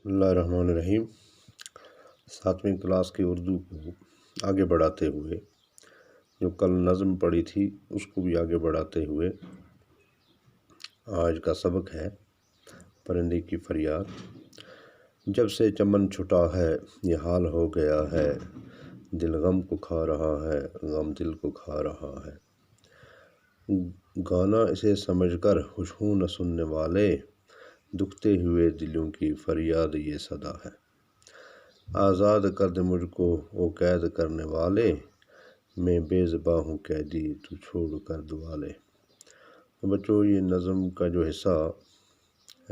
بسم اللہ الرحمن الرحیم۔ 7ویں کلاس کی اردو کو آگے بڑھاتے ہوئے جو کل نظم پڑھی تھی اس کو بھی آگے بڑھاتے ہوئے آج کا سبق ہے پرندے کی فریاد۔ جب سے چمن چھٹا ہے یہ حال ہو گیا ہے، دل غم کو کھا رہا ہے، غم دل کو کھا رہا ہے۔ گانا اسے سمجھ کر خوش ہوں نہ سننے والے، دکھتے ہوئے دلوں کی فریاد یہ صدا ہے۔ آزاد کر دے مجھ کو او قید کرنے والے، میں بے زباں ہوں قیدی تو چھوڑ کر دوالے۔ تو بچوں یہ نظم کا جو حصہ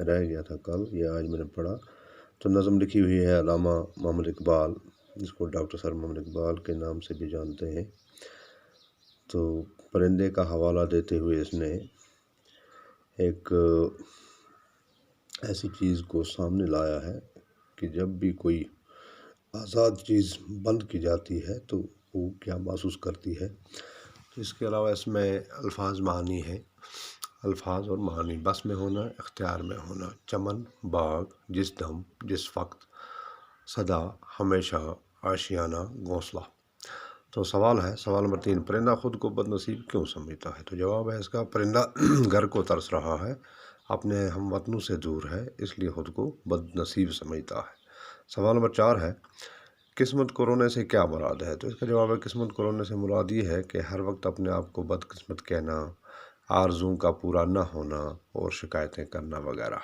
رہ گیا تھا کل، یہ آج میں نے پڑھا۔ تو نظم لکھی ہوئی ہے علامہ محمد اقبال، جس کو ڈاکٹر سر محمد اقبال کے نام سے بھی جانتے ہیں۔ تو پرندے کا حوالہ دیتے ہوئے اس نے ایک ایسی چیز کو سامنے لایا ہے کہ جب بھی کوئی آزاد چیز بند کی جاتی ہے تو وہ کیا محسوس کرتی ہے۔ تو اس کے علاوہ اس میں الفاظ معانی ہیں، الفاظ اور معانی، بس میں ہونا، اختیار میں ہونا، چمن، باغ، جس دم، جس وقت، صدا، ہمیشہ، آشیانہ، گھونسلہ۔ تو سوال ہے، سوال نمبر 3، پرندہ خود کو بد نصیب کیوں سمجھتا ہے؟ تو جواب ہے اس کا، پرندہ گھر کو ترس رہا ہے، اپنے ہم وطنوں سے دور ہے، اس لیے خود کو بد نصیب سمجھتا ہے۔ سوال نمبر 4 ہے، قسمت کو رونے سے کیا مراد ہے؟ تو اس کا جواب ہے، قسمت کو رونے سے مراد یہ ہے کہ ہر وقت اپنے آپ کو بد قسمت کہنا، آرزوؤں کا پورا نہ ہونا اور شکایتیں کرنا وغیرہ۔